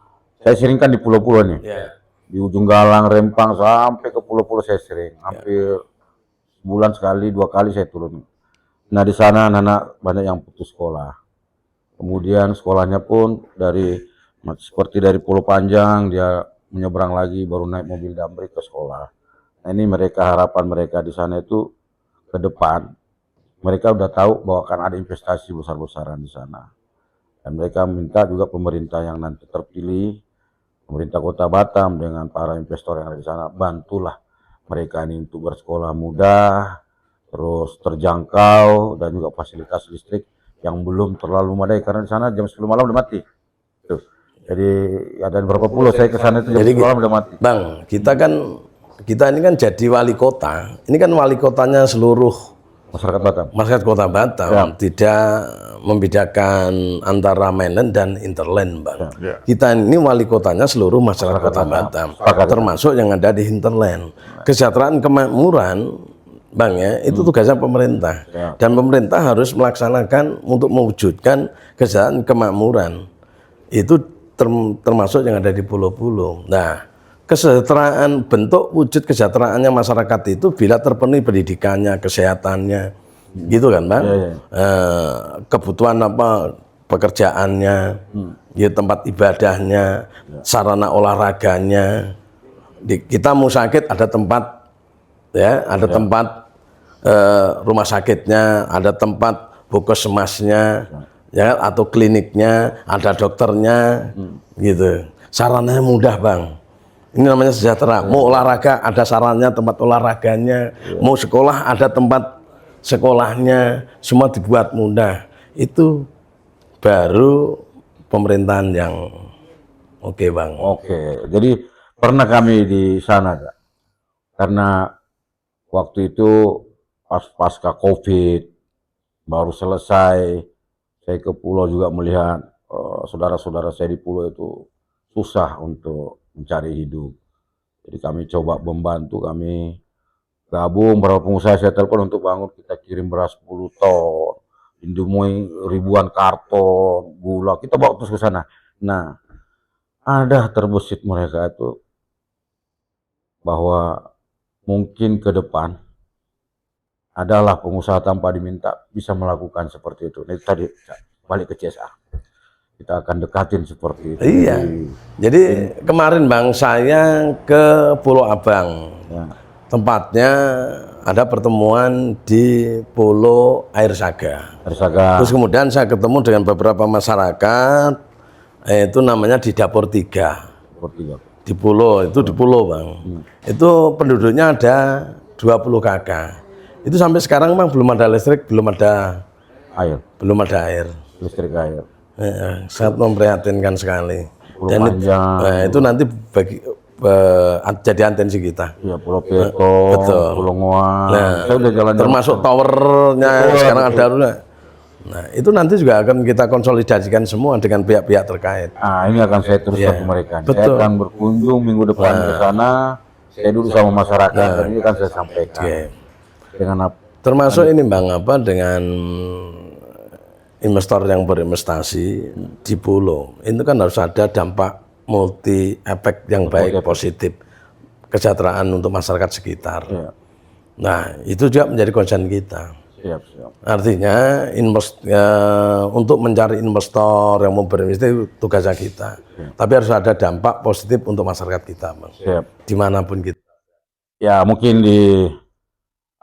Saya sering kan di pulau-pulau nih, di ujung Galang, Rempang, sampai ke pulau-pulau saya sering. Hampir sebulan sekali, 2 kali saya turun. Nah di sana anak-anak banyak yang putus sekolah. Kemudian sekolahnya pun seperti dari Pulau Panjang dia menyeberang lagi baru naik mobil damri ke sekolah. Nah ini harapan mereka di sana itu ke depan mereka udah tahu bahwa akan ada investasi besar-besaran di sana. Dan mereka minta juga pemerintah yang nanti terpilih, pemerintah Kota Batam dengan para investor yang ada di sana, bantulah mereka ini untuk bersekolah mudah, terus terjangkau, dan juga fasilitas listrik yang belum terlalu memadai, karena di sana jam 10 malam udah mati. Tuh. Jadi ada beberapa pulau saya ke sana itu jam 10 malam udah mati. Bang, kita ini kan jadi wali kota. Ini kan wali kotanya seluruh Masyarakat Batam. masyarakat Kota Batam, tidak membedakan antara mainland dan interland, Bang. Kita ini wali kotanya seluruh masyarakat Kota Batam, termasuk yang ada di hinterland. Kesejahteraan kemakmuran, Bang, ya, itu tugasnya pemerintah. Dan pemerintah harus melaksanakan untuk mewujudkan kesejahteraan kemakmuran. Itu termasuk yang ada di pulau-pulau. Nah, kesejahteraan, bentuk wujud kesejahteraannya masyarakat itu bila terpenuhi pendidikannya, kesehatannya, gitu kan, Bang? Kebutuhan apa, pekerjaannya, ya, tempat ibadahnya, sarana olahraganya. Kita mau sakit ada tempat, ya, ada tempat rumah sakitnya, ada tempat puskesmasnya, ya, atau kliniknya, ada dokternya, gitu. Sarananya mudah, Bang. Ini namanya sejahtera. Mau olahraga ada sarannya, tempat olahraganya. Mau sekolah ada tempat sekolahnya. Semua dibuat mudah. Itu baru pemerintahan yang oke, Bang. Oke, jadi pernah kami di sana, Kak. Karena waktu itu pasca COVID baru selesai, saya ke pulau juga melihat saudara-saudara saya di pulau itu susah untuk mencari hidup. Jadi kami coba membantu, kami gabung, beberapa pengusaha saya telepon untuk bangun, kita kirim beras 10 ton, Indomie ribuan karton, gula, kita bawa terus ke sana. Nah, ada terbesit mereka itu bahwa mungkin ke depan adalah pengusaha tanpa diminta bisa melakukan seperti itu. Nah, tadi balik ke CSA. Kita akan dekatin seperti itu. Iya. Jadi kemarin, Bang, saya ke Pulau Abang. Ya. Tempatnya ada pertemuan di Pulau Air Saga. Terus kemudian saya ketemu dengan beberapa masyarakat, itu namanya di Dapur 3. Di pulau, itu di pulau, Bang. Itu penduduknya ada 20 kakak. Itu sampai sekarang, Bang, belum ada listrik, belum ada air. Listrik air. Sangat memprihatinkan sekali. Dan itu nanti jadi atensi kita. Iya, Pulau Pieto, Pulau Ngoa. Nah, saya udah jalan termasuk towernya sekarang ada. Nah, itu nanti juga akan kita konsolidasikan semua dengan pihak-pihak terkait. Ini akan saya teruskan ke mereka. Saya akan berkunjung minggu depan ke sana. Saya duduk sama masyarakat, dan ini kan saya sampaikan. Dengan termasuk ini, Bang, dengan investor yang berinvestasi di pulau, itu kan harus ada dampak multi efek yang baik, positif, kesejahteraan untuk masyarakat sekitar. Nah, itu juga menjadi concern kita. Artinya untuk mencari investor yang mau berinvestasi itu tugasnya kita. Tapi harus ada dampak positif untuk masyarakat kita, Bang. Dimanapun kita. Ya, mungkin di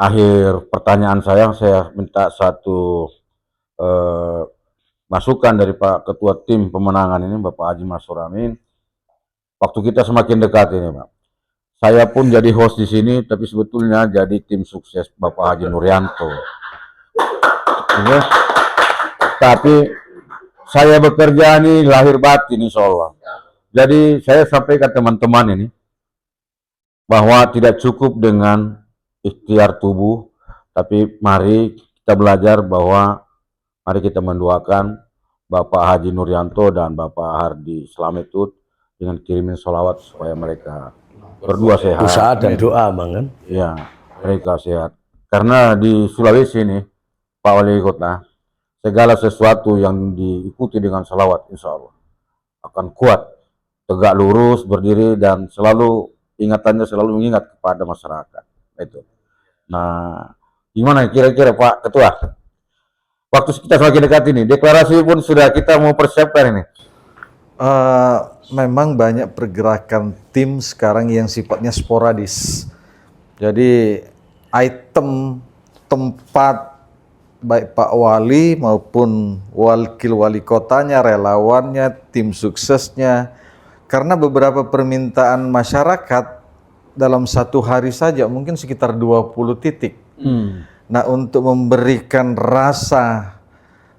akhir pertanyaan saya minta satu masukan dari Pak Ketua Tim Pemenangan ini, Bapak Haji Mansur Amin. Waktu kita semakin dekat ini, Pak. Saya pun jadi host di sini, tapi sebetulnya jadi tim sukses Bapak Haji Nuryanto. Tapi saya bekerja ini lahir batin, insya Allah. Jadi saya sampaikan teman-teman ini bahwa tidak cukup dengan ikhtiar tubuh, tapi mari kita belajar bahwa mari kita mendoakan Bapak Haji Nuryanto dan Bapak Hardi Slametut dengan kirimin sholawat supaya mereka berdua sehat. Usaha dan doa, Bang, kan? Iya, mereka sehat. Karena di Sulawesi ini, Pak Wali Kota, segala sesuatu yang diikuti dengan sholawat, insya Allah akan kuat, tegak lurus, berdiri, dan selalu ingatannya selalu mengingat kepada masyarakat. Itu. Nah, gimana kira-kira Pak Ketua? waktu kita semakin dekat ini, deklarasi pun sudah kita mau persiapkan ini. Memang banyak pergerakan tim sekarang yang sifatnya sporadis. Jadi item, tempat, baik Pak Wali maupun wakil wali kotanya, relawannya, tim suksesnya. Karena beberapa permintaan masyarakat dalam satu hari saja mungkin sekitar 20 titik. Nah, untuk memberikan rasa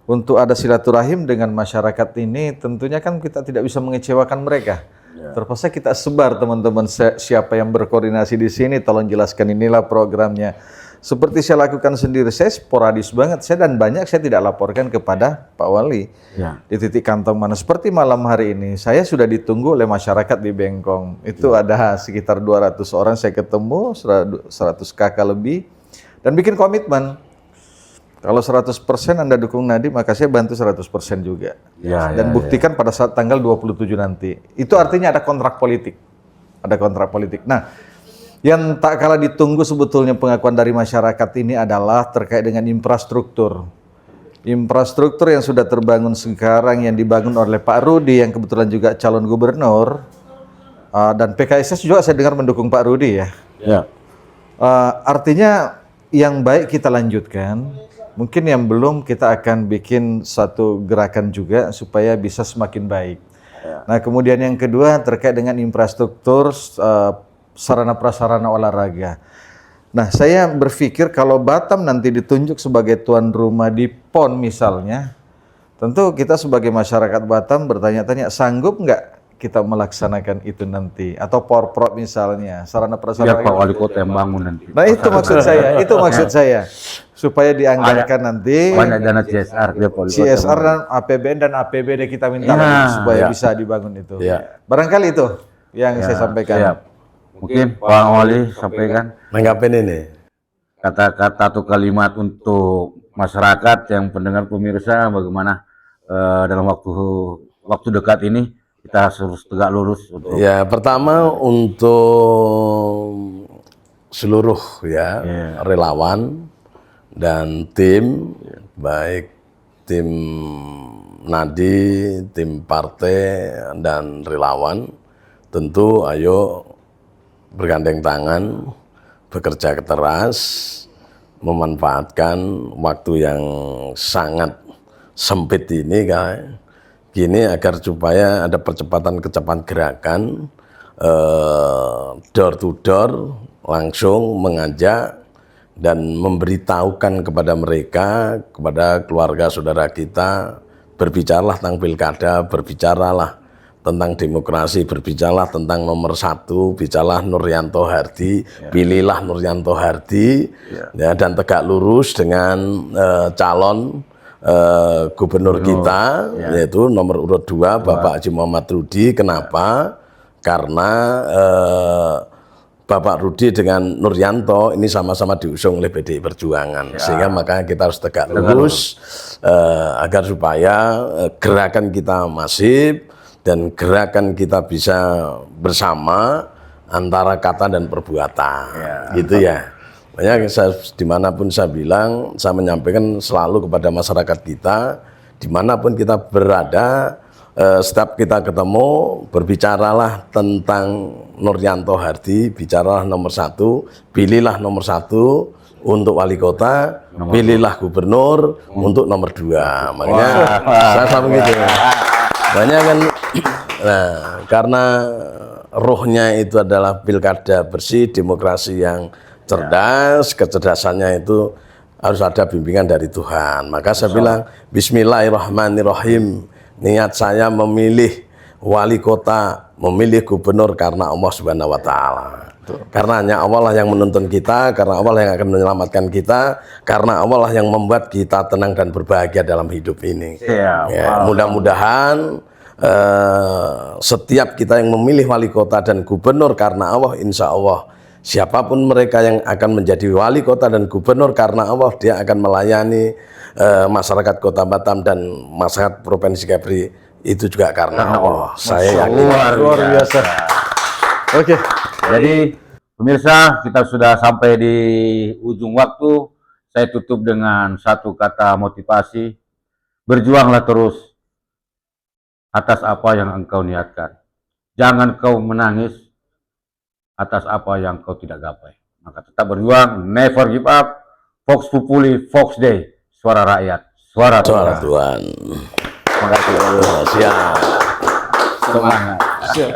untuk ada silaturahim dengan masyarakat ini, tentunya kan kita tidak bisa mengecewakan mereka. Terpaksa kita sebar teman-teman, siapa yang berkoordinasi di sini, tolong jelaskan inilah programnya. Seperti saya lakukan sendiri, saya sporadis banget, dan banyak saya tidak laporkan kepada Pak Wali di titik kantong mana. Seperti malam hari ini, saya sudah ditunggu oleh masyarakat di Bengkong. Itu ada sekitar 200 orang saya ketemu, 100 kakak lebih, dan bikin komitmen. Kalau 100% Anda dukung Nadiem, maka saya bantu 100% juga. Dan buktikan pada saat tanggal 27 nanti. Itu artinya ada kontrak politik. Ada kontrak politik. Nah, yang tak kalah ditunggu sebetulnya pengakuan dari masyarakat ini adalah terkait dengan infrastruktur. Infrastruktur yang sudah terbangun sekarang, yang dibangun oleh Pak Rudi, yang kebetulan juga calon gubernur, dan PKSS juga saya dengar mendukung Pak Rudi ya. Artinya yang baik kita lanjutkan. Mungkin yang belum kita akan bikin satu gerakan juga supaya bisa semakin baik. Nah, kemudian yang kedua terkait dengan infrastruktur sarana prasarana olahraga. Nah, saya berpikir kalau Batam nanti ditunjuk sebagai tuan rumah di PON misalnya, tentu kita sebagai masyarakat Batam bertanya-tanya, sanggup nggak kita melaksanakan itu nanti? Atau Porprov misalnya, sarana prasarana. Pak Wali Kota yang bangun nanti. Nah, itu maksud saya, itu maksud saya. Supaya dianggarkan nanti banyak dana CSR, CSR dan APBN dan APBD kita minta supaya bisa dibangun itu. Barangkali itu yang saya sampaikan. Mungkin Pak Wali sampaikan Menganggapin ini kata-kata atau kalimat untuk masyarakat yang pendengar pemirsa, bagaimana dalam waktu dekat ini kita harus tegak lurus untuk pertama untuk seluruh relawan dan tim, baik tim Nadi, tim partai dan relawan, tentu ayo bergandeng tangan, bekerja keras, memanfaatkan waktu yang sangat sempit ini gini agar supaya ada kecepatan gerakan, door to door, langsung mengajak dan memberitahukan kepada mereka, kepada keluarga saudara kita, berbicaralah tentang pilkada, berbicaralah tentang demokrasi, berbicaralah tentang nomor 1, bicaralah Nuryanto Hardi, pilihlah Nuryanto Hardi, dan tegak lurus dengan calon gubernur kita, yaitu nomor urut 2, Bapak Haji Muhammad Rudi. Kenapa? Karena Bapak Rudi dengan Nuryanto ini sama-sama diusung oleh PDI Perjuangan, sehingga makanya kita harus tegak lurus agar supaya gerakan kita masif dan gerakan kita bisa bersama antara kata dan perbuatan, gitu ya. Makanya dimanapun saya bilang, saya menyampaikan selalu kepada masyarakat kita, dimanapun kita berada, setiap kita ketemu, berbicaralah tentang Nuryanto Hardi, bicaralah nomor 1, pilihlah nomor 1 untuk wali kota, pilihlah gubernur untuk nomor 2. Makanya saya selalu gitu. Banyak kan, nah, karena rohnya itu adalah pilkada bersih, demokrasi yang cerdas, kecerdasannya itu harus ada bimbingan dari Tuhan. Maka saya bilang, Bismillahirrahmanirrahim. Niat saya memilih wali kota, memilih gubernur karena Allah Subhanahu wa Ta'ala. Karena hanya Allah lah yang menuntun kita, karena Allah yang akan menyelamatkan kita, karena Allah lah yang membuat kita tenang dan berbahagia dalam hidup ini. Mudah-mudahan setiap kita yang memilih wali kota dan gubernur karena Allah, insya Allah siapapun mereka yang akan menjadi wali kota dan gubernur karena Allah, dia akan melayani masyarakat Kota Batam dan masyarakat Provinsi Kepri itu juga karena Allah. Saya yakin luar biasa. Oke. Jadi pemirsa, kita sudah sampai di ujung waktu. Saya tutup dengan satu kata motivasi, berjuanglah terus atas apa yang engkau niatkan. Jangan kau menangis atas apa yang kau tidak gapai. Maka tetap berjuang, never give up. Vox Populi, Vox Dei, suara rakyat, suara Suara Tuhan. Tuhan. Terima kasih. Siap. Semangat. Siap.